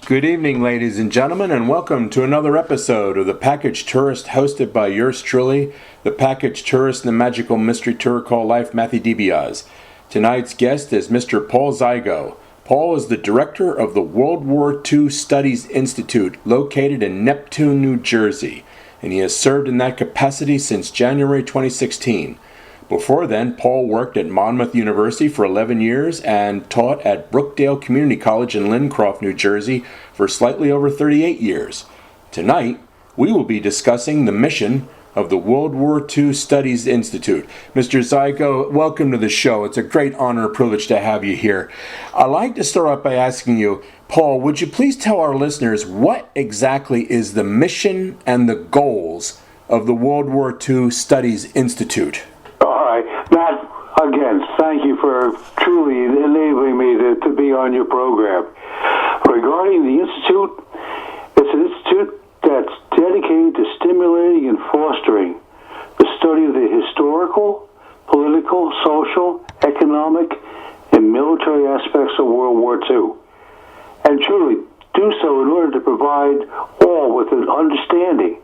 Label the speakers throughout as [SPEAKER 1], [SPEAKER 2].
[SPEAKER 1] Good evening, ladies and gentlemen, and welcome to another episode of The Package Tourist, hosted by yours truly, the Package Tourist and the Magical Mystery Tour called Life, Matthew DiBiase. Tonight's guest is Mr. Paul Zigo. Paul is the director of the World War II Studies Institute, located in Neptune, New Jersey, and he has served in that capacity since January 2016. Before then, Paul worked at Monmouth University for 11 years and taught at Brookdale Community College in Lincroft, New Jersey for slightly over 38 years. Tonight, we will be discussing the mission of the World War II Studies Institute. Mr. Zigo, welcome to the show. It's a great honor and privilege to have you here. I'd like to start off by asking you, Paul, would you please tell our listeners what exactly is the mission and the goals of the World War II Studies Institute?
[SPEAKER 2] Matt, again, thank you for truly enabling me to be on your program. Regarding the Institute, it's an institute that's dedicated to stimulating and fostering the study of the historical, political, social, economic, and military aspects of World War II. And truly do so in order to provide all with an understanding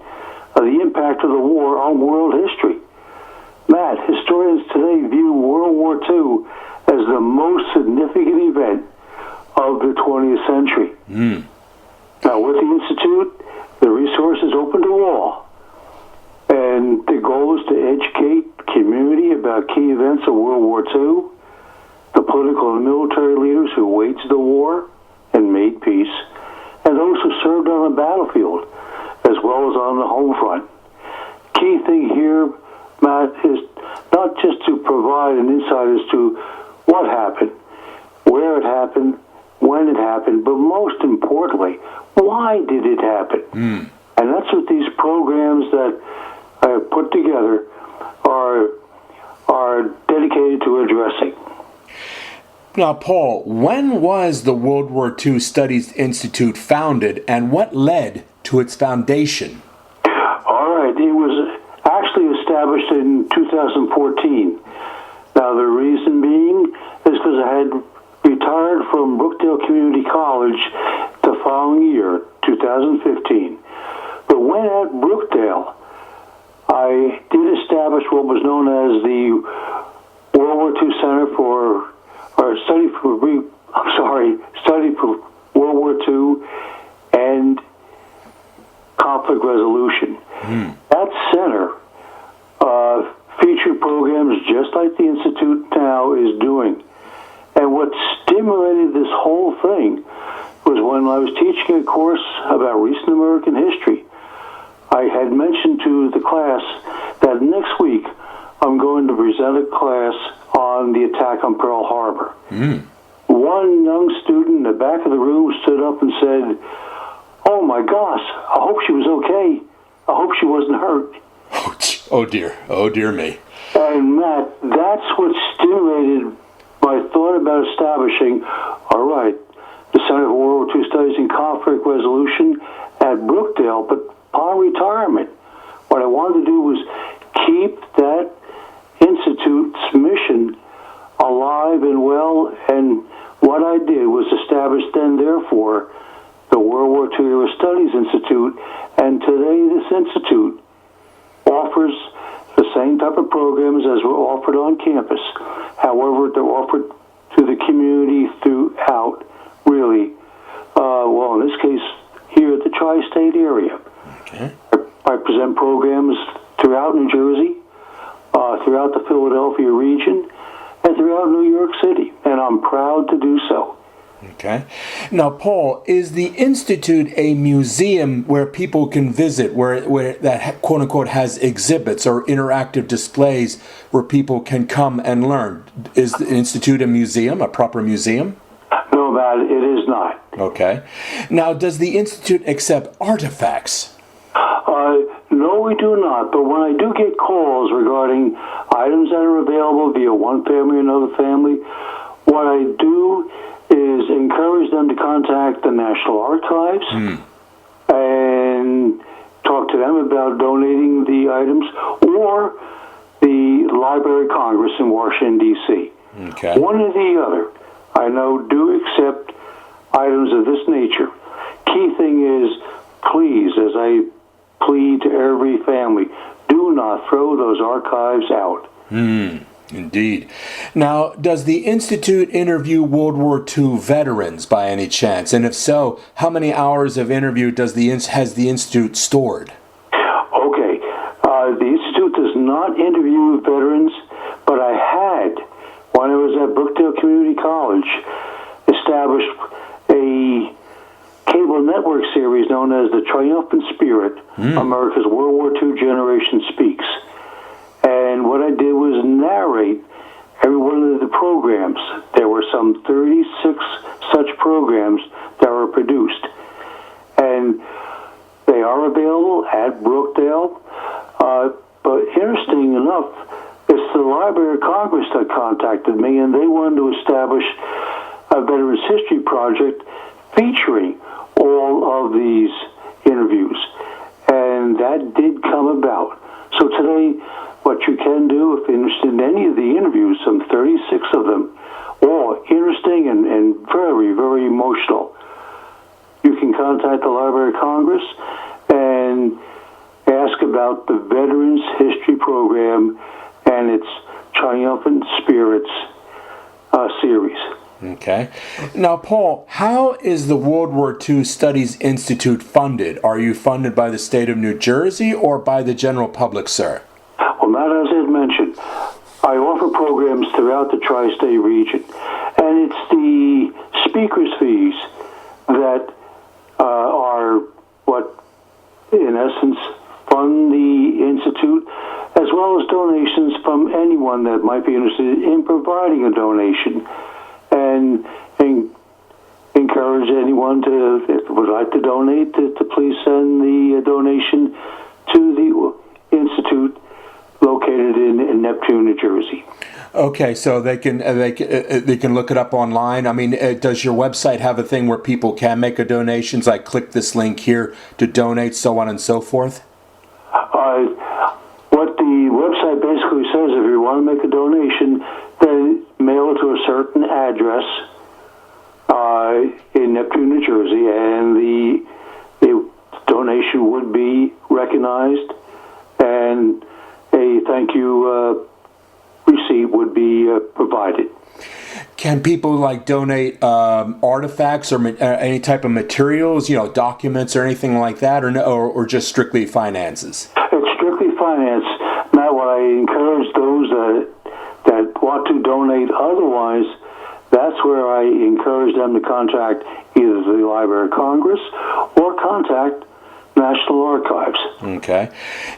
[SPEAKER 2] of the impact of the war on world history. Matt, historians today view World War II as the most significant event of the 20th century. Now, with the Institute, the resource is open to all. And the goal is to educate the community about key events of World War II, the political and military leaders who waged the war and made peace, and those who served on the battlefield, as well as on the home front. Key thing here, Matt, is not just to provide an insight as to what happened, where it happened, when it happened, but most importantly, why did it happen? And that's what these programs that I have put together are dedicated to addressing.
[SPEAKER 1] Now, Paul, when was the World War II Studies Institute founded, and what led to its foundation?
[SPEAKER 2] All right, it was actually established in 2014. Now, the reason being is because I had retired from Brookdale Community College the following year, 2015. But when at Brookdale, I did establish what was known as the World War II Center Study for World War II and Conflict Resolution. That center featured programs just like the Institute now is doing. And what stimulated this whole thing was when I was teaching a course about recent American history. I had mentioned to the class that next week I'm going to present a class on the attack on Pearl Harbor. One young student in the back of the room stood up and said, "Oh my gosh, I hope she was okay. I hope she wasn't hurt."
[SPEAKER 1] Oh dear me.
[SPEAKER 2] And Matt, that's what stimulated my thought about establishing, all right, the Center for World War II Studies and Conflict Resolution at Brookdale, but upon retirement, what I wanted to do was keep that institute's mission alive and well, and what I did was establish then, therefore, the World War II Era Studies Institute, and today this institute offers the same type of programs as were offered on campus. However, they're offered to the community throughout, really, well, in this case, here at the tri-state area.
[SPEAKER 1] Okay.
[SPEAKER 2] I present programs throughout New Jersey, throughout the Philadelphia region, and throughout New York City, and I'm proud to do so.
[SPEAKER 1] Okay. Now, Paul, is the Institute a museum where people can visit, where that quote-unquote has exhibits or interactive displays where people can come and learn? Is the Institute a museum, a proper museum?
[SPEAKER 2] No, Matt, it is not.
[SPEAKER 1] Okay. Now, does the Institute accept artifacts?
[SPEAKER 2] No, we do not. But when I do get calls regarding items that are available via one family or another family, what I do is encourage them to contact the National Archives and talk to them about donating the items, or the Library of Congress in Washington, D.C.
[SPEAKER 1] Okay.
[SPEAKER 2] One or the other, I know, do accept items of this nature. key thing is, please, as I plead to every family, do not throw those archives out.
[SPEAKER 1] Indeed. Now, does the Institute interview World War II veterans by any chance? And if so, how many hours of interview has the Institute stored?
[SPEAKER 2] Okay. The Institute does not interview veterans, but I had, when I was at Brookdale Community College, established a cable network series known as The Triumphant Spirit, America's World War II Generation Speaks. And what I did was narrate every one of the programs. There were some 36 such programs that were produced. And they are available at Brookdale. But interesting enough, it's the Library of Congress that contacted me, and they wanted to establish a Veterans History Project featuring all of these interviews. And that did come about. So today, what you can do, if you're interested in any of the interviews, some 36 of them, all interesting and very, very emotional, you can contact the Library of Congress and ask about the Veterans History Program and its Triumphant Spirits series.
[SPEAKER 1] Okay. Now, Paul, how is the World War II Studies Institute funded? Are you funded by the state of New Jersey or by the general public, sir?
[SPEAKER 2] Well, Matt, as I had mentioned, I offer programs throughout the tri-state region, and it's the speakers' fees that are what, in essence, fund the Institute, as well as donations from anyone that might be interested in providing a donation, and encourage anyone to, if would like to donate, to please send the donation to the Institute located in Neptune, New Jersey.
[SPEAKER 1] Okay, so they can look it up online. I mean, does your website have a thing where people can make a donations? Like click this link here to donate, so on and so forth?
[SPEAKER 2] What the website basically says, if you want to make a donation, then mail it to a certain address in Neptune, New Jersey, and the donation would be recognized, and a thank you receipt would be provided.
[SPEAKER 1] Can people donate artifacts or any type of materials, documents or anything like that, or just strictly finances?
[SPEAKER 2] It's strictly finance. Now, what I encourage those that want to donate otherwise, that's where I encourage them to contact either the Library of Congress or contact National Archives.
[SPEAKER 1] Okay.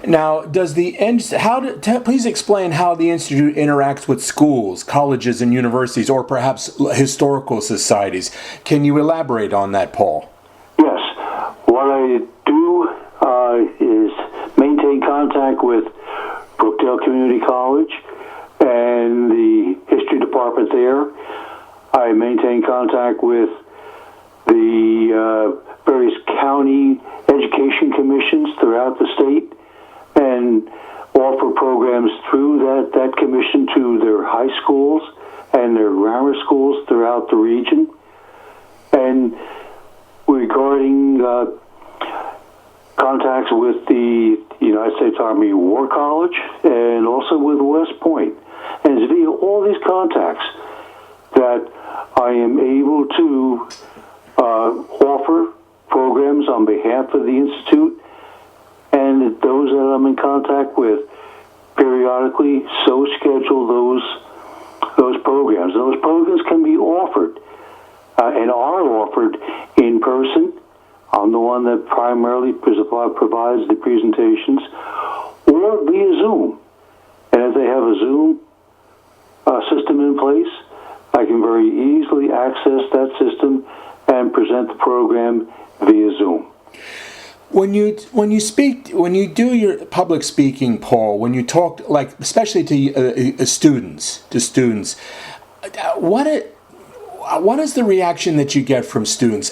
[SPEAKER 1] Now, please explain how the Institute interacts with schools, colleges, and universities, or perhaps historical societies. Can you elaborate on that, Paul?
[SPEAKER 2] Yes. What I do is maintain contact with Brookdale Community College and the history department there. I maintain contact with the various county education commissions throughout the state and offer programs through that commission to their high schools and their grammar schools throughout the region. And regarding contacts with the United States Army War College and also with West Point. And it's via all these contacts that I am able to offer programs on behalf of the Institute, and those that I'm in contact with periodically so schedule those programs. Those programs can be offered and are offered in person. I'm the one that primarily provides the presentations, or via Zoom. And if they have a Zoom system in place, I can very easily access that system and present the program via Zoom.
[SPEAKER 1] When you do your public speaking, Paul, when you talk, especially to students, what is the reaction that you get from students?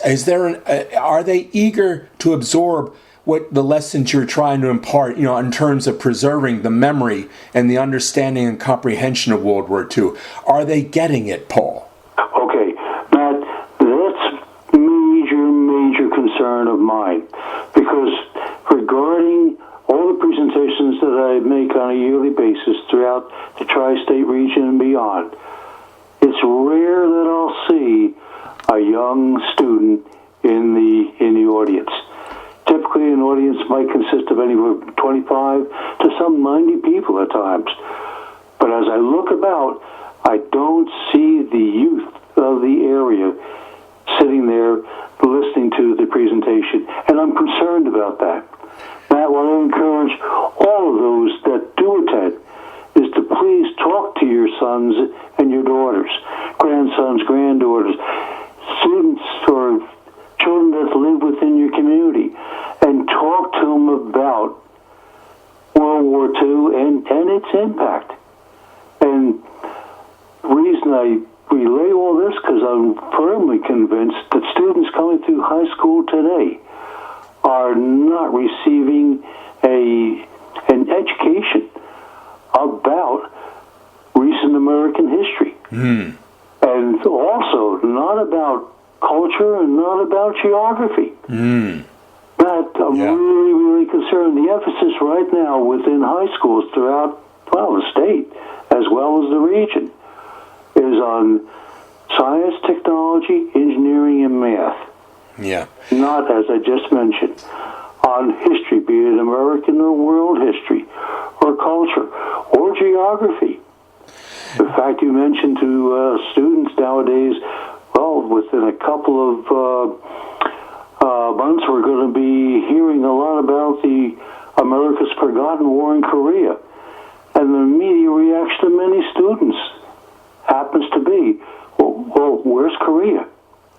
[SPEAKER 1] Are they eager to absorb what the lessons you're trying to impart, in terms of preserving the memory and the understanding and comprehension of World War II? Are they getting it, Paul?
[SPEAKER 2] Okay, Matt, that's major concern concern of mine, because regarding all the presentations that I make on a yearly basis throughout the tri-state region and beyond, it's rare that I'll see a young student in the audience. Typically, an audience might consist of anywhere from 25 to some 90 people at times. But as I look about, I don't see the youth of the area sitting there listening to the presentation, and I'm concerned about that. Matt, what I encourage all of those that do attend is to please talk to your sons and your daughters, grandsons, granddaughters, students or children that live within your community, and talk to them about World War II and its impact. And the reason I relay all this, because I'm firmly convinced that students coming through high school today are not receiving an education about recent American history. And also not about culture and not about geography. That I'm really, really concerned. The emphasis right now within high schools throughout, well, the state as well as the region is on science, technology, engineering, and math.
[SPEAKER 1] Yeah.
[SPEAKER 2] Not, as I just mentioned, on history, be it American or world history, or culture, or geography. The fact you mentioned to students nowadays, well, within a couple of months, we're going to be hearing a lot about the America's Forgotten War in Korea. And the immediate reaction of many students happens to be, well, where's Korea?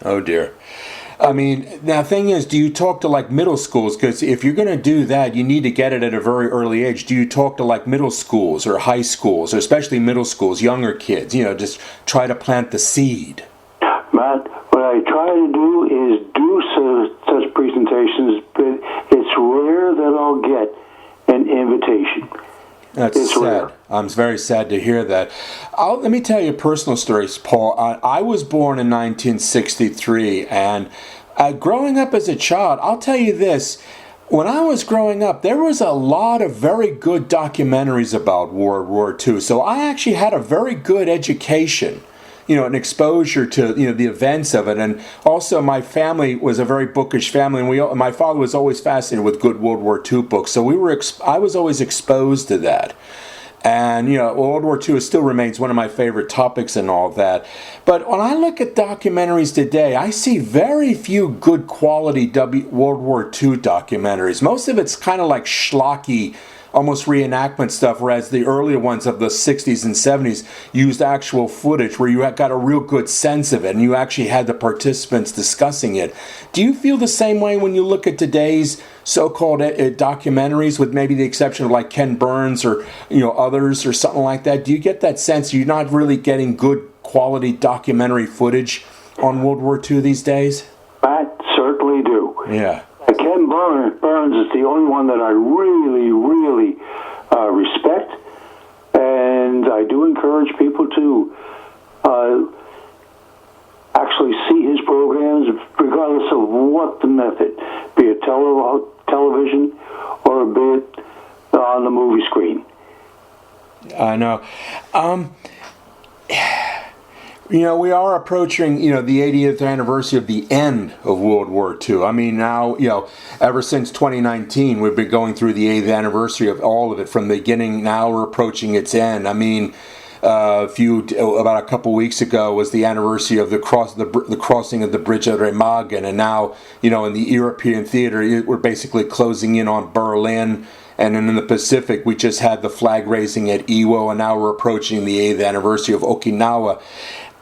[SPEAKER 1] Oh, dear. I mean, now, the thing is, do you talk to, like, middle schools? Because if you're going to do that, you need to get it at a very early age. Do you talk to, like, middle schools or high schools, or especially middle schools, younger kids, just try to plant the seed?
[SPEAKER 2] Matt, what I try to do is do such presentations, but it's rare that I'll get an invitation.
[SPEAKER 1] That's sad. Rare. I'm very sad to hear that. Let me tell you a personal story, Paul. I was born in 1963, and growing up as a child, I'll tell you this. When I was growing up, there was a lot of very good documentaries about World War II. So I actually had a very good education, an exposure to, the events of it. And also my family was a very bookish family, and my father was always fascinated with good World War II books. So I was always exposed to that. And, World War II still remains one of my favorite topics and all that. But when I look at documentaries today, I see very few good quality World War II documentaries. Most of it's kind of like schlocky, almost reenactment stuff, whereas the earlier ones of the 60s and 70s used actual footage where you got a real good sense of it and you actually had the participants discussing it. Do you feel the same way when you look at today's so-called documentaries, with maybe the exception of like Ken Burns or others or something like that? Do you get that sense you're not really getting good quality documentary footage on World War II these days?
[SPEAKER 2] I certainly do.
[SPEAKER 1] Yeah.
[SPEAKER 2] Ken Burns is the only one that I really, really respect, and I do encourage people to actually see his programs, regardless of what the method, be it television or be it on the movie screen.
[SPEAKER 1] I know. We are approaching, the 80th anniversary of the end of World War II. I mean, now, ever since 2019, we've been going through the 8th anniversary of all of it from the beginning. Now we're approaching its end. I mean, about a couple weeks ago was the anniversary of the crossing of the Bridge of Remagen, and now, in the European theater, we're basically closing in on Berlin. And then in the Pacific, we just had the flag raising at Iwo, and now we're approaching the 8th anniversary of Okinawa.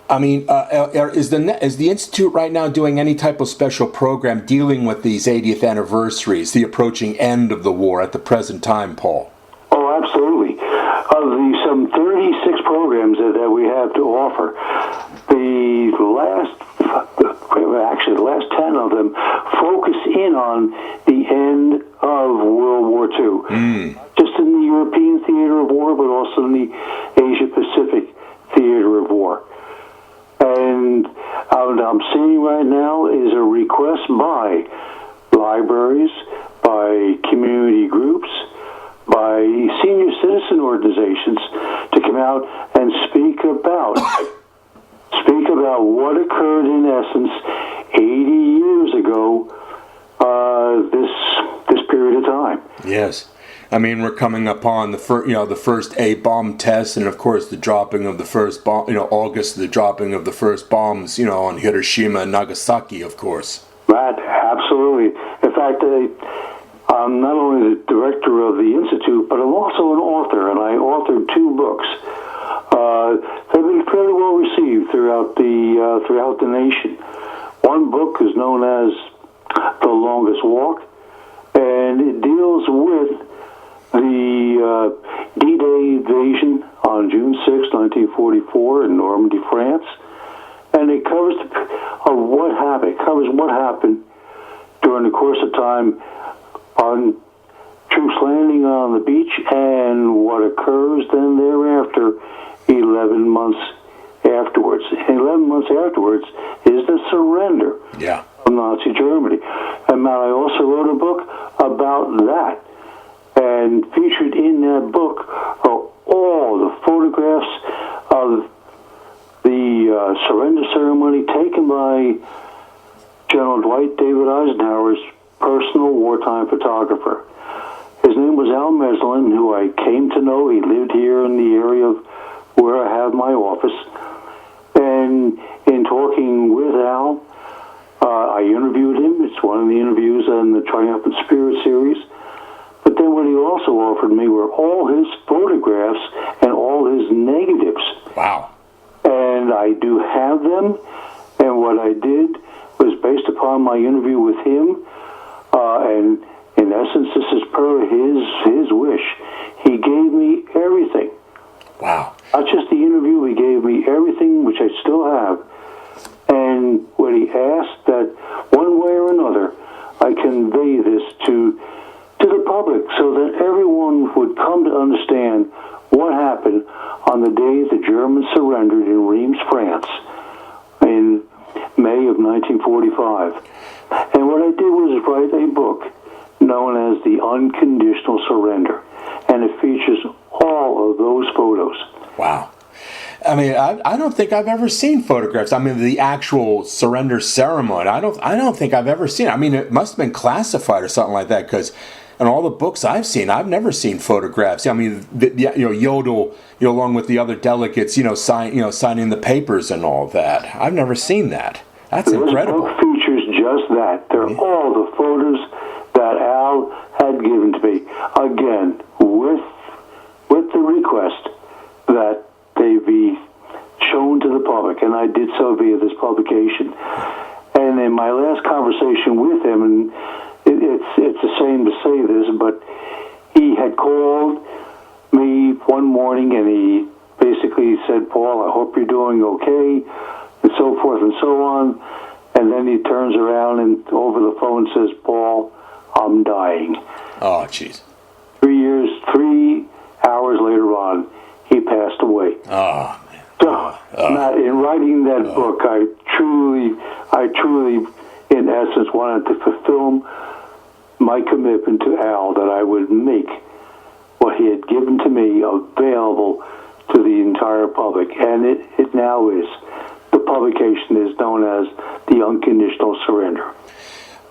[SPEAKER 1] I mean, is the Institute right now doing any type of special program dealing with these 80th anniversaries, the approaching end of the war at the present time, Paul?
[SPEAKER 2] Oh, absolutely. Of the some 36 programs that we have to offer, the last 10 of them focus in on the end of World War II. Just in the European theater of war, but also in the Asia-Pacific theater of war. And what I'm seeing right now is a request by a libraries, by community groups, by senior citizen organizations to come out and speak about what occurred in essence 80 years ago, this period of time.
[SPEAKER 1] Yes. I mean, we're coming upon the first A-bomb test, and of course the dropping of the first bomb, August, the dropping of the first bombs, on Hiroshima and Nagasaki, of course.
[SPEAKER 2] Right, absolutely. In fact, I'm not only the director of the Institute, but I'm also an author, and I authored 2 books. They've been fairly well received throughout the nation. One book is known as The Longest Walk, and it deals with the D-Day invasion on June 6, 1944 in Normandy, France. And it covers what happened. It covers what happened during the course of time on troops landing on the beach and what occurs then thereafter 11 months afterwards. 11 months afterwards is the surrender of Nazi Germany. And Matt, I also wrote a book about that. And featured in that book are all the photographs of the surrender ceremony taken by General Dwight David Eisenhower's personal wartime photographer. His name was Al Meslin, who I came to know. He lived here in the area of where I have my office. And in talking with Al, I interviewed him. It's one of the interviews in the Triumphant Spirit series. But then what he also offered me were all his photographs and all his negatives.
[SPEAKER 1] Wow.
[SPEAKER 2] And I do have them. And what I did was based upon my interview with him. And in essence, this is per his wish. He gave me everything.
[SPEAKER 1] Wow.
[SPEAKER 2] Not just the interview, he gave me everything, which I still have. And what he asked that one way or another, I convey this to the public so that everyone would come to understand what happened on the day the Germans surrendered in Reims, France, in May of 1945. And what I did was write a book known as The Unconditional Surrender, and it features all of those photos.
[SPEAKER 1] Wow. I mean, I don't think I've ever seen photographs. I mean, the actual surrender ceremony, I don't think I've ever seen it. I mean, it must have been classified or something like that, because in all the books I've seen, I've never seen photographs. I mean, Yodel, along with the other delegates, signing the papers and all that. I've never seen that. That's incredible.
[SPEAKER 2] This book features just that. They're all the photos that Al had given to me. Again, with the request that they be shown to the public, and I did so via this publication. And in my last conversation with him, and it's a shame to say this, but he had called me one morning and he basically said, "Paul, I hope you're doing okay," and so forth and so on. And then he turns around and over the phone says, "Paul, I'm dying."
[SPEAKER 1] Oh, jeez.
[SPEAKER 2] 3 hours later on, he passed away.
[SPEAKER 1] Oh, man.
[SPEAKER 2] So, Matt, in writing that book, I truly, in essence, wanted to fulfill my commitment to Al that I would make what he had given to me available to the entire public. And it now is. The publication is known as The Unconditional Surrender.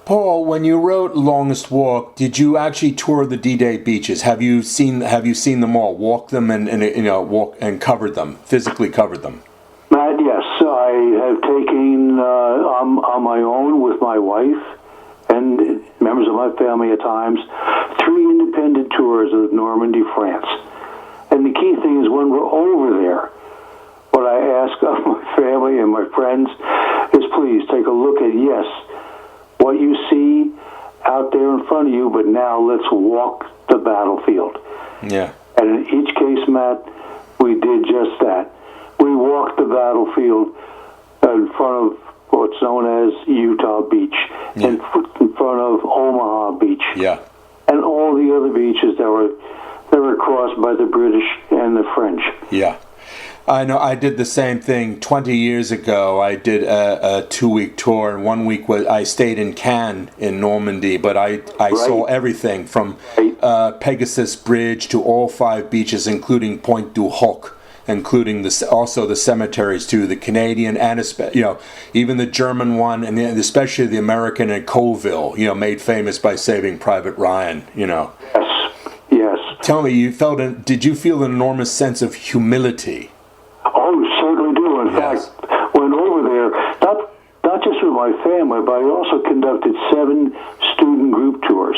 [SPEAKER 1] Paul, when you wrote Longest Walk, did you actually tour the D-Day beaches? Have you seen them all? Walked them and covered them, physically covered them?
[SPEAKER 2] Matt, yes, I have taken on my own with my wife and members of my family at times 3 independent tours of Normandy, France. And the key thing is when we're over there, what I ask of my family and my friends is please take a look at, yes, what you see out there in front of you, but now let's walk the battlefield.
[SPEAKER 1] Yeah.
[SPEAKER 2] And in each case, Matt, we did just that. We walked the battlefield in front of what's known as Utah Beach, in front of Omaha Beach, and all the other beaches that were crossed by the British and the French.
[SPEAKER 1] Yeah. I know. I did the same thing 20 years ago. I did a 2-week tour, and 1 week I stayed in Cannes in Normandy, but I saw everything from Pegasus Bridge to all 5 beaches, including Pointe du Hoc, including also the cemeteries too, the Canadian and even the German one, and especially the American at Colville, made famous by Saving Private Ryan.
[SPEAKER 2] Yes.
[SPEAKER 1] Tell me, did you feel an enormous sense of humility?
[SPEAKER 2] Oh, certainly do. In fact, went over there, not just with my family, but I also conducted 7 student group tours.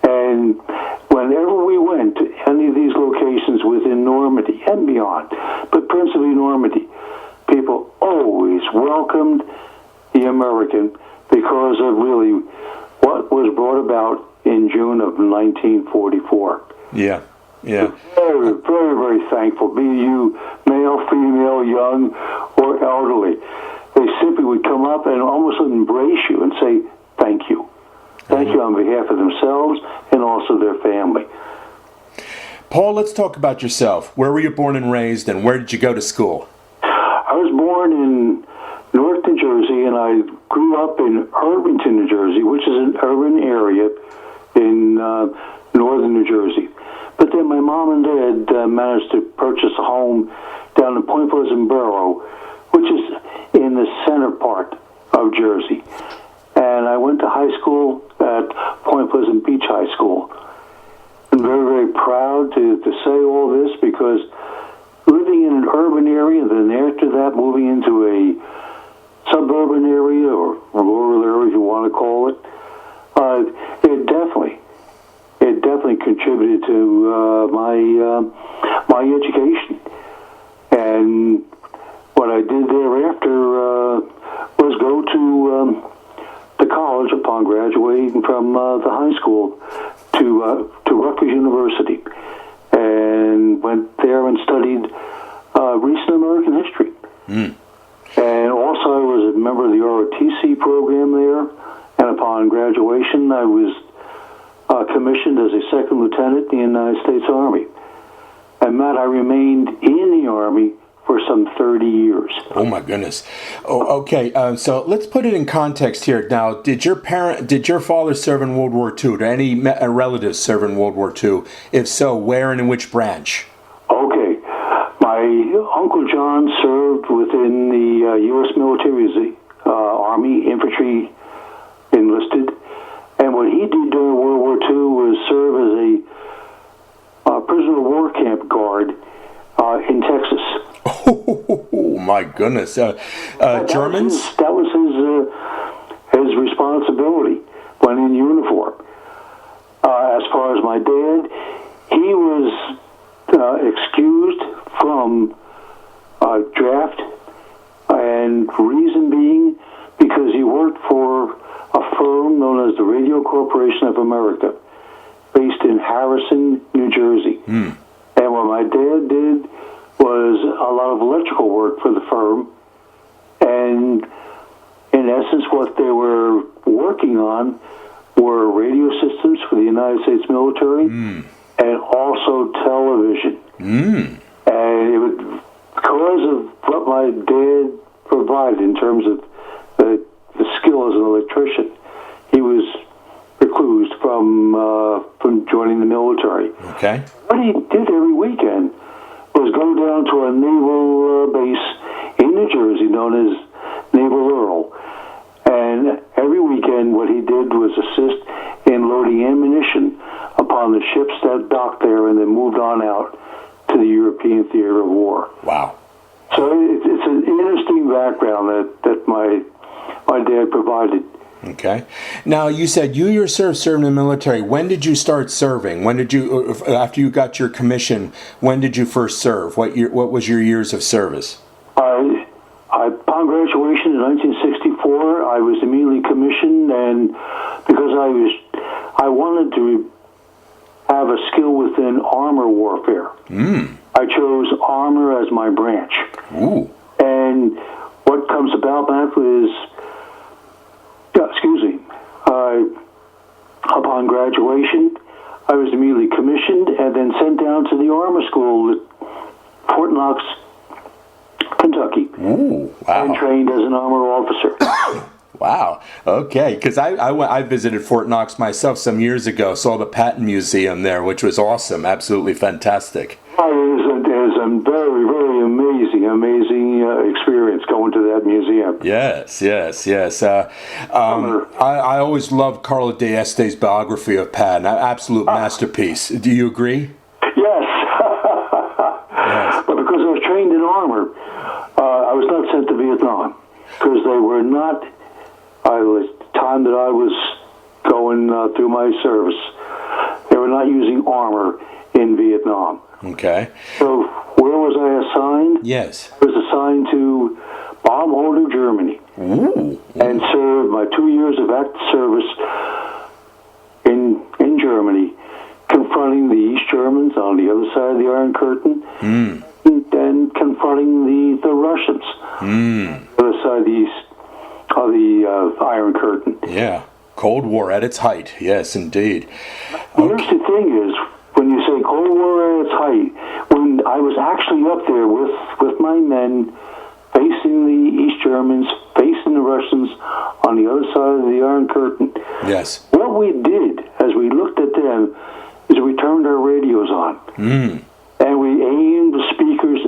[SPEAKER 2] And whenever we went to any of these locations within Normandy and beyond, but principally Normandy, people always welcomed the American because of really what was brought about in June of 1944.
[SPEAKER 1] Yeah.
[SPEAKER 2] Very, very, very thankful. Be you male, female, young, or elderly. They simply would come up and almost embrace you and say, thank you. Thank you on behalf of themselves and also their family.
[SPEAKER 1] Paul, let's talk about yourself. Where were you born and raised, and where did you go to school?
[SPEAKER 2] I was born in Newark, New Jersey, and I grew up in Irvington, New Jersey, which is an urban area in northern New Jersey. But then my mom and dad managed to purchase a home down in Point Pleasant Borough, which is in the center part of Jersey. And I went to high school at Point Pleasant Beach High School. I'm very, very proud to say all this because living in an urban area, then after that moving into a suburban area or rural area, if you want to call it, it definitely contributed to my education. And what I did thereafter was go to the college upon graduating from the high school to Rutgers University, and went there and studied recent American history. And also I was a member of the ROTC program there, and upon graduation I was commissioned as a second lieutenant in the United States Army. And Matt, I remained in the Army for some 30 years.
[SPEAKER 1] Oh my goodness. Oh, okay. So let's put it in context here. Now, did your father serve in World War II? Did any relatives serve in World War II? If so, where and in which branch?
[SPEAKER 2] Okay. My Uncle John served within the U.S. military as the Army infantry enlisted. And what he did during World War II was serve as a prisoner of war camp guard in Texas.
[SPEAKER 1] Oh my goodness! Germans?
[SPEAKER 2] That was his responsibility when in uniform. As far as my dad, he was excused from draft, and reason being because he worked for a firm known as the Radio Corporation of America, based in Harrison, New Jersey. And what my dad did was a lot of electrical work for the firm, and in essence what they were working on were radio systems for the United States military and also television. And it would, because of what my dad provided in terms of the skill as an electrician, he was reclused from joining the military.
[SPEAKER 1] Okay.
[SPEAKER 2] What he did every weekend was go down to a naval base in New Jersey known as Naval Earl. And every weekend what he did was assist in loading ammunition upon the ships that docked there and then moved on out to the European theater of war.
[SPEAKER 1] Wow.
[SPEAKER 2] So it's an interesting background that my dad provided.
[SPEAKER 1] Okay. Now, you said you yourself served in the military. When did you start serving? When did you, after you got your commission, when did you first serve? What was your years of service?
[SPEAKER 2] Upon graduation in 1964, I was immediately commissioned, and because I wanted to have a skill within armor warfare, I chose armor as my branch.
[SPEAKER 1] Ooh.
[SPEAKER 2] And what comes about that is, upon graduation, I was immediately commissioned and then sent down to the armor school at Fort Knox, Kentucky.
[SPEAKER 1] Ooh, wow.
[SPEAKER 2] And trained as an armor officer.
[SPEAKER 1] Wow. Okay. Because I visited Fort Knox myself some years ago, saw the Patton Museum there, which was awesome. Absolutely fantastic.
[SPEAKER 2] It is a very, very amazing experience going to that museum.
[SPEAKER 1] Yes. I always loved Carlo D'Este's biography of Patton. An absolute masterpiece. Do you agree?
[SPEAKER 2] Yes.
[SPEAKER 1] Yes.
[SPEAKER 2] But because I was trained in armor, I was not sent to Vietnam. Because they were not... the time that I was going through my service, they were not using armor in Vietnam.
[SPEAKER 1] Okay.
[SPEAKER 2] So where was I assigned?
[SPEAKER 1] Yes.
[SPEAKER 2] I was assigned to Baumholder, Germany.
[SPEAKER 1] Ooh.
[SPEAKER 2] And served my 2 years of active service in Germany, confronting the East Germans on the other side of the Iron Curtain, and confronting the Russians on the other side of the Iron Curtain.
[SPEAKER 1] Yeah. Cold War at its height. Yes, indeed.
[SPEAKER 2] Here's the thing is, when you say Cold War at its height, when I was actually up there with my men, facing the East Germans, facing the Russians on the other side of the Iron Curtain,
[SPEAKER 1] Yes.
[SPEAKER 2] what we did as we looked at them is we turned our radios on. And we aimed the speakers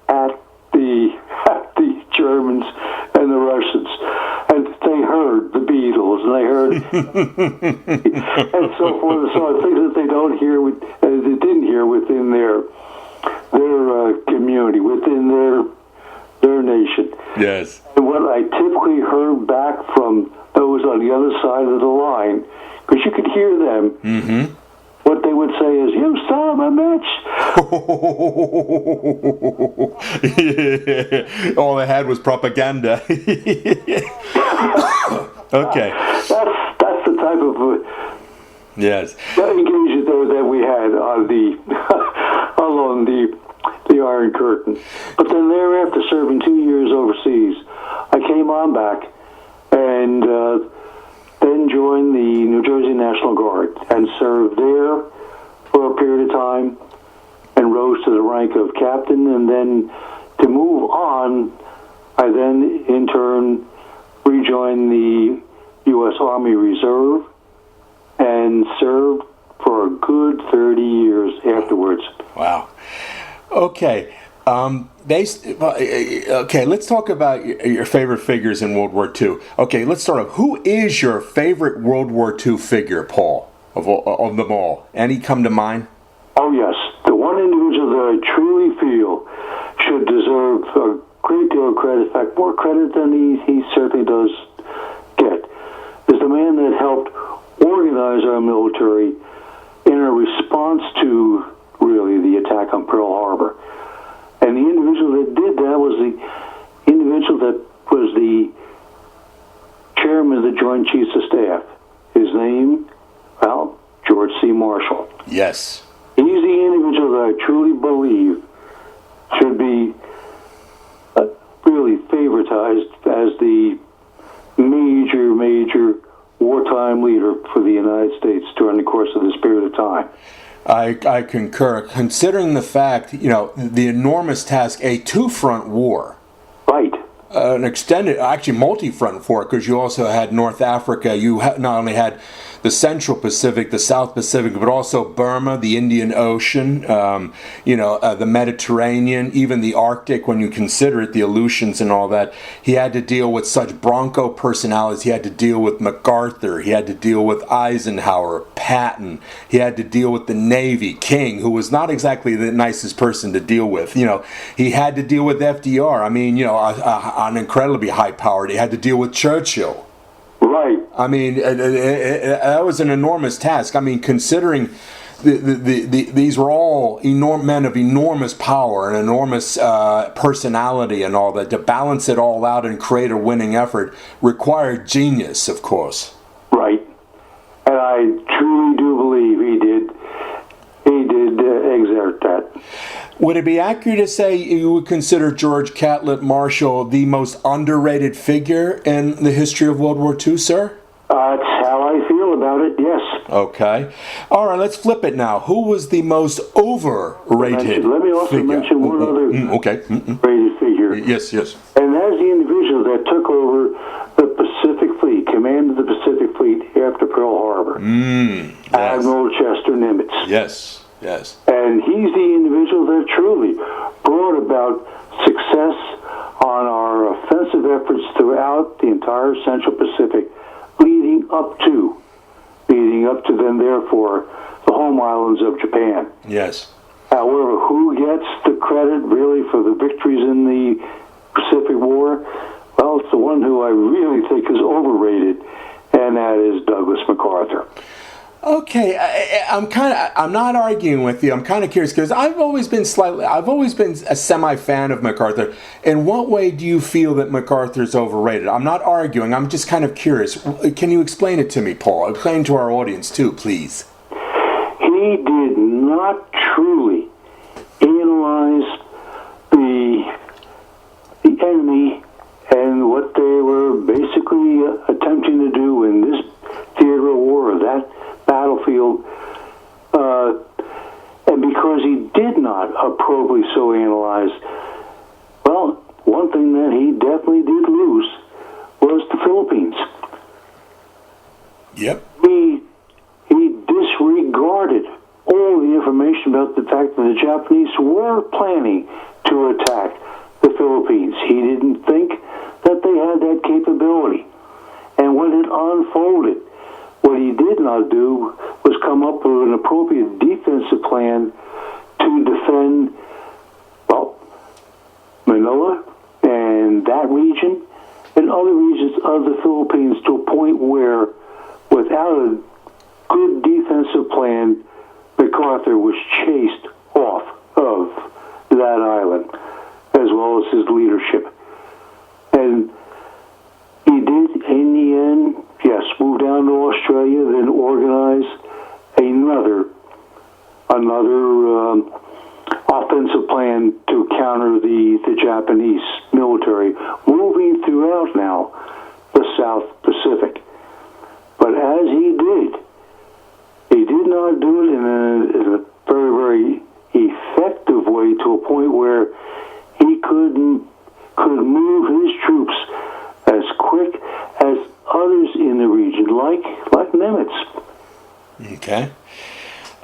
[SPEAKER 2] at the Germans and the Russians. And they heard the Beatles, and they heard and so forth. So things that they didn't hear within their community, within their nation.
[SPEAKER 1] Yes.
[SPEAKER 2] And what I typically heard back from those on the other side of the line, because you could hear them, what they would say is, "You son of a bitch!"
[SPEAKER 1] All they had was propaganda. Okay.
[SPEAKER 2] That's the type of
[SPEAKER 1] Yes.
[SPEAKER 2] engagement that we had on along the Iron Curtain. But then thereafter, serving 2 years overseas, I came on back and then joined the New Jersey National Guard and served there for a period of time and rose to the rank of captain. And then to move on, I then in turn rejoined the U.S. Army Reserve and served for a good 30 years afterwards.
[SPEAKER 1] Wow. Okay. Okay, let's talk about your favorite figures in World War II. Okay, let's start off. Who is your favorite World War II figure, Paul, of them all? Any come to mind?
[SPEAKER 2] Oh, yes. The one individual that I truly feel should deserve a great deal of credit, in fact, more credit than he certainly does get, is the man that helped organize our military in a response to, really, the attack on Pearl Harbor. And the individual that did that was the individual that was the chairman of the Joint Chiefs of Staff. His name, well, George C. Marshall.
[SPEAKER 1] Yes.
[SPEAKER 2] He's the individual that I truly believe should be really favoritized as the major wartime leader for the United States during the course of this period of time.
[SPEAKER 1] I concur. Considering the fact, the enormous task, a two-front war.
[SPEAKER 2] Right.
[SPEAKER 1] An extended, actually multi-front war, because you also had North Africa. You not only had the Central Pacific, the South Pacific, but also Burma, the Indian Ocean, the Mediterranean, even the Arctic, when you consider it, the Aleutians and all that. He had to deal with such bronco personalities. He had to deal with MacArthur. He had to deal with Eisenhower, Patton. He had to deal with the Navy, King, who was not exactly the nicest person to deal with. He had to deal with FDR. I mean, an incredibly high-powered. He had to deal with Churchill.
[SPEAKER 2] Right.
[SPEAKER 1] I mean, that was an enormous task. I mean, considering these were all men of enormous power and enormous personality and all that, to balance it all out and create a winning effort required genius, of course.
[SPEAKER 2] Right. And I truly do believe he did exert that.
[SPEAKER 1] Would it be accurate to say you would consider George Catlett Marshall the most underrated figure in the history of World War II, sir?
[SPEAKER 2] That's how I feel about it, yes.
[SPEAKER 1] Okay. All right, let's flip it now. Who was the most overrated
[SPEAKER 2] Let me also
[SPEAKER 1] figure?
[SPEAKER 2] mention one other
[SPEAKER 1] Okay.
[SPEAKER 2] rated figure. later.
[SPEAKER 1] Yes, yes.
[SPEAKER 2] And as the individual that took over the Pacific Fleet, commanded the Pacific Fleet after Pearl Harbor,
[SPEAKER 1] Yes.
[SPEAKER 2] Admiral Chester Nimitz.
[SPEAKER 1] Yes, yes.
[SPEAKER 2] And he's the individual that truly brought about success on our offensive efforts throughout the entire Central Pacific, leading up to then, therefore, the home islands of Japan.
[SPEAKER 1] Yes.
[SPEAKER 2] However, who gets the credit really for the victories in the Pacific War? Well, it's the one who I really think is overrated, and that is Douglas MacArthur.
[SPEAKER 1] Okay, I'm not arguing with you. I'm kind of curious because I've always been a semi-fan of MacArthur. In what way do you feel that MacArthur's overrated? I'm not arguing. I'm just kind of curious. Can you explain it to me, Paul? Explain to our audience too, please.
[SPEAKER 2] He did not truly analyze the enemy and what they were basically attempting to do in this theater of war, that battlefield, and because he did not appropriately so analyze, well, one thing that he definitely did lose was the Philippines.
[SPEAKER 1] Yep.
[SPEAKER 2] He disregarded all the information about the fact that the Japanese were planning to attack the Philippines. He didn't think that they had that capability. And when it unfolded, what he did not do was come up with an appropriate defensive plan to defend, well, Manila and that region and other regions of the Philippines to a point where, without a good defensive plan, MacArthur was chased off of that island, as well as his leadership. And he did, in the end, yes, move down to Australia, then organize another offensive plan to counter the Japanese military, moving throughout now the South Pacific. But as he did not do it in a very, very effective way, to a point where he could move his troops as quick as others in the region, like Nimitz.
[SPEAKER 1] Okay.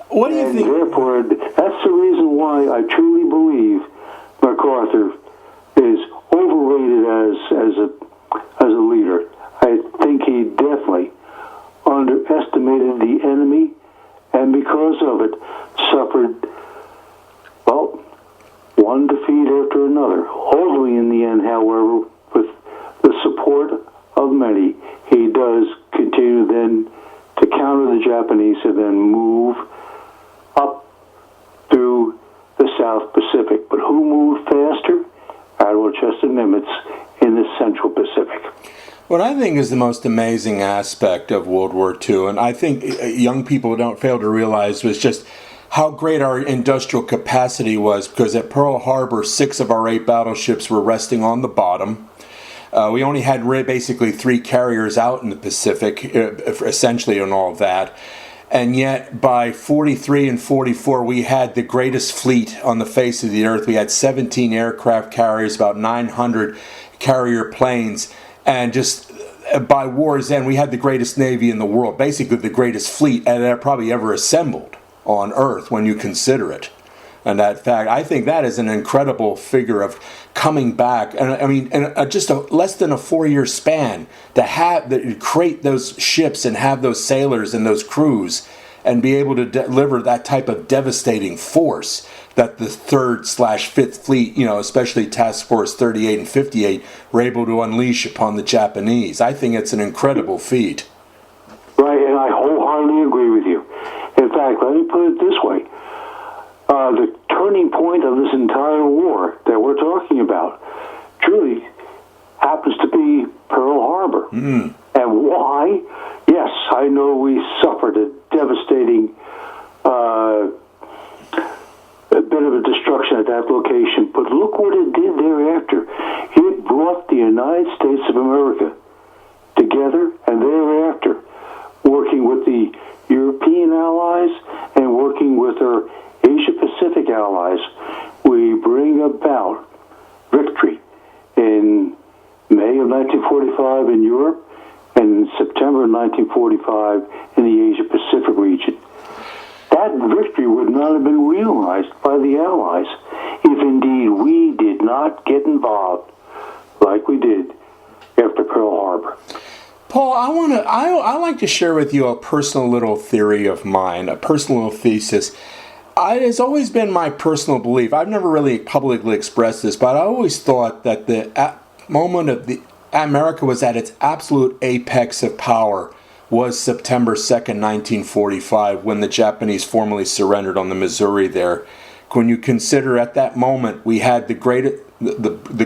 [SPEAKER 1] What do you think?
[SPEAKER 2] Therefore, that's the reason why I truly believe MacArthur is overrated as a leader. I think he definitely underestimated the enemy, and because of it, suffered, well, one defeat after another. Ultimately, in the end, however, with the support of many, he does continue then to counter the Japanese and then move up through the South Pacific. But who moved faster? Admiral Chester Nimitz in the Central Pacific.
[SPEAKER 1] What I think is the most amazing aspect of World War II, and I think young people don't fail to realize, was just how great our industrial capacity was, because at Pearl Harbor, 6 of our 8 battleships were resting on the bottom. We only had basically 3 carriers out in the Pacific, essentially, and all of that. And yet, by 43 and 44, we had the greatest fleet on the face of the earth. We had 17 aircraft carriers, about 900 carrier planes, and just by war's end, we had the greatest navy in the world, basically the greatest fleet probably ever assembled on Earth when you consider it. And that fact, I think that is an incredible figure of coming back. And I mean, in just less than a 4-year span, to create those ships and have those sailors and those crews and be able to deliver that type of devastating force that the 3rd/5th Fleet, especially Task Force 38 and 58, were able to unleash upon the Japanese. I think it's an incredible feat.
[SPEAKER 2] Right, and I wholeheartedly agree with you. In fact, let me put it this way. The turning point of this entire war that we're talking about truly happens to be Pearl Harbor. And why? Yes, I know we suffered a devastating a bit of a destruction at that location, but look what it did thereafter. It brought the United States of America together, and thereafter, working with the European allies and working with our Asia-Pacific allies, we bring about victory 1945 in Europe and in September 1945 in the Asia-Pacific region. That victory would not have been realized by the Allies if indeed we did not get involved like we did after Pearl Harbor.
[SPEAKER 1] Paul, I like to share with you a personal little theory of mine, a personal little thesis. It has always been my personal belief. I've never really publicly expressed this, but I always thought that the moment of America was at its absolute apex of power was September 2nd, 1945, when the Japanese formally surrendered on the Missouri there. When you consider at that moment we had the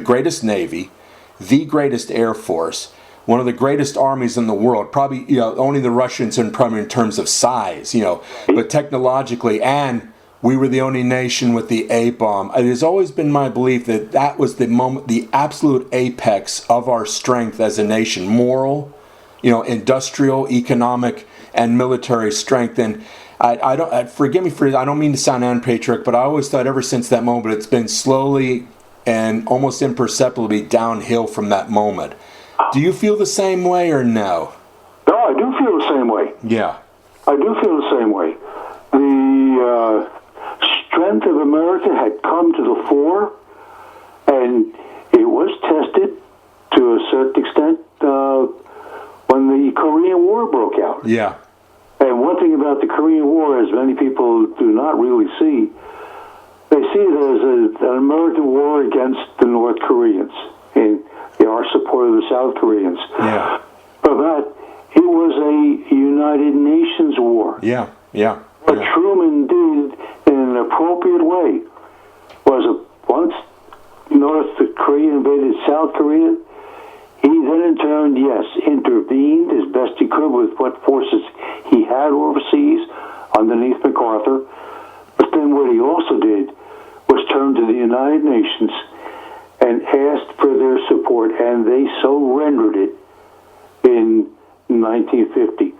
[SPEAKER 1] greatest Navy, the greatest Air Force, one of the greatest armies in the world, probably only the Russians in terms of size, but technologically, and we were the only nation with the A-bomb. It has always been my belief that that was the moment, the absolute apex of our strength as a nation, moral, industrial, economic, and military strength. And I don't forgive me for I don't mean to sound unpatriotic, but I always thought ever since that moment it's been slowly and almost imperceptibly downhill from that moment. Do you feel the same way or no?
[SPEAKER 2] No, I do feel the same way.
[SPEAKER 1] Yeah.
[SPEAKER 2] I do feel the same way. The strength of America had come to the fore, and it was tested to a certain extent when the Korean War broke out.
[SPEAKER 1] Yeah.
[SPEAKER 2] And one thing about the Korean War, as many people do not really see, they see it as an American war against the North Koreans and our support of the South Koreans.
[SPEAKER 1] Yeah.
[SPEAKER 2] But it was a United Nations war.
[SPEAKER 1] Yeah. Yeah.
[SPEAKER 2] What Truman did in an appropriate way was once North Korea invaded South Korea, he then in turn, intervened as best he could with what forces he had overseas underneath MacArthur. But then what he also did was turn to the United Nations and asked for their support, and they so rendered it in 1950.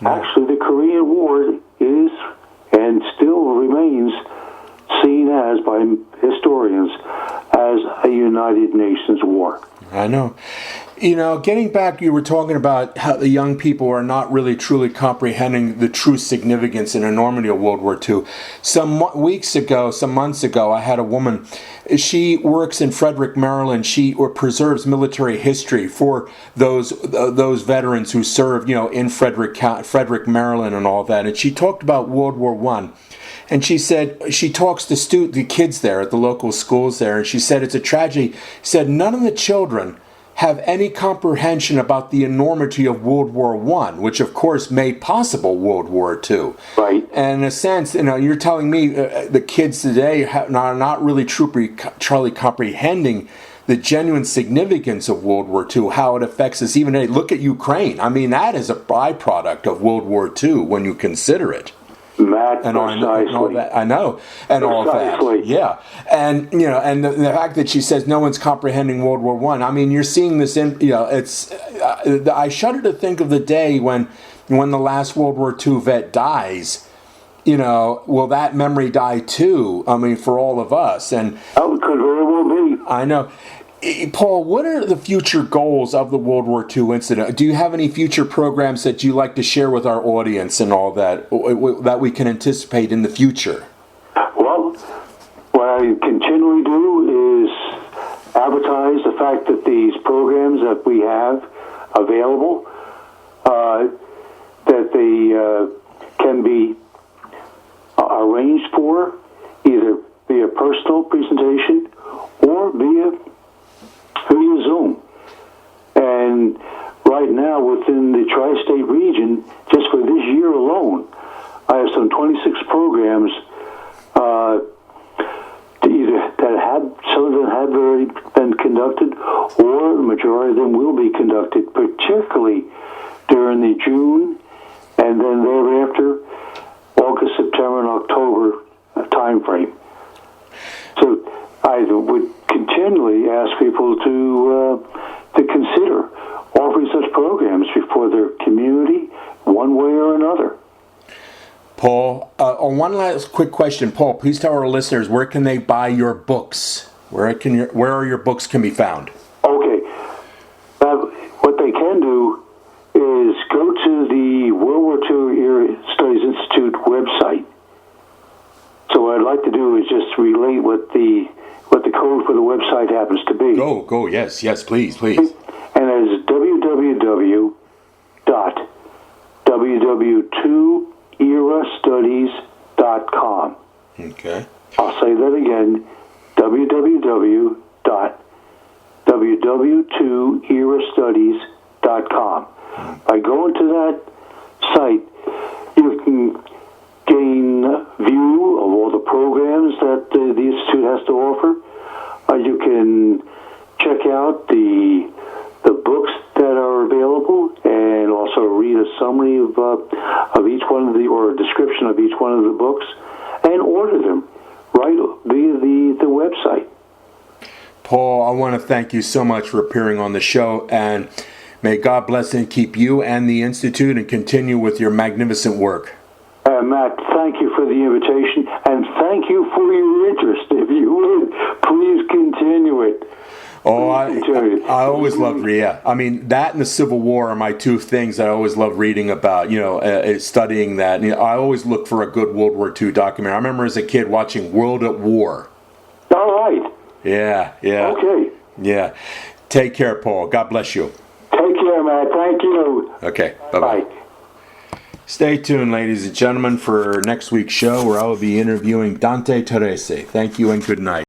[SPEAKER 2] Actually, the Korean War is and still remains seen as, by historians, as a United Nations war.
[SPEAKER 1] I know. Getting back, you were talking about how the young people are not really truly comprehending the true significance and enormity of World War II. Some months ago, I had a woman. She works in Frederick, Maryland. She preserves military history for those veterans who served, in Frederick, Maryland, and all that. And she talked about World War I. And she said, she talks to the kids there at the local schools there, and she said it's a tragedy. She said none of the children have any comprehension about the enormity of World War I, which of course made possible World War II.
[SPEAKER 2] Right.
[SPEAKER 1] And in a sense, you're telling me the kids today are not really truly comprehending the genuine significance of World War II, how it affects us even today. Look at Ukraine. I mean, that is a byproduct of World War II when you consider it.
[SPEAKER 2] Matt,
[SPEAKER 1] and all that. I know, and all that. Yeah, and and the fact that she says no one's comprehending World War I. I mean, you're seeing this in. It's. I shudder to think of the day when the last World War II vet dies. Will that memory die too? I mean, for all of us, and
[SPEAKER 2] that could very well be.
[SPEAKER 1] I know. Paul, what are the future goals of the World War II incident? Do you have any future programs that you like to share with our audience and all that we can anticipate in the future?
[SPEAKER 2] Well, what I continually do is advertise the fact that these programs that we have available, that they can be arranged for either via personal presentation or via Zoom. And right now, within the tri-state region, just for this year alone, I have some 26 programs some of them have already been conducted, or the majority of them will be conducted, particularly during the June and then thereafter August, September, and October time frame. So I would continually ask people to consider offering such programs before their community, one way or another.
[SPEAKER 1] Paul, one last quick question. Paul, please tell our listeners, where can they buy your books? Where are your books can be found?
[SPEAKER 2] Okay. state what the code for the website happens to be.
[SPEAKER 1] Go, yes, please.
[SPEAKER 2] And that is www.ww2erastudies.com.
[SPEAKER 1] Okay.
[SPEAKER 2] I'll say that again, www.ww2erastudies.com. By going to that site, you can gain view of all the programs that the Institute has to offer. You can check out the books that are available, and also read a summary of each one of or a description of each one of the books, and order them right via the website.
[SPEAKER 1] Paul, I want to thank you so much for appearing on the show, and may God bless and keep you and the Institute, and continue with your magnificent work.
[SPEAKER 2] Matt, thank you for the invitation, and thank you for your interest. If you would, please continue it.
[SPEAKER 1] Oh, I always loved I mean, that and the Civil War are my two things I always love reading about, studying that. And, I always look for a good World War II documentary. I remember as a kid watching World at War.
[SPEAKER 2] All right.
[SPEAKER 1] Yeah.
[SPEAKER 2] Okay.
[SPEAKER 1] Yeah. Take care, Paul. God bless you.
[SPEAKER 2] Take care, Matt. Thank you.
[SPEAKER 1] Okay. Bye-bye.
[SPEAKER 2] Bye.
[SPEAKER 1] Stay tuned, ladies and gentlemen, for next week's show where I will be interviewing Dante Terese. Thank you and good night.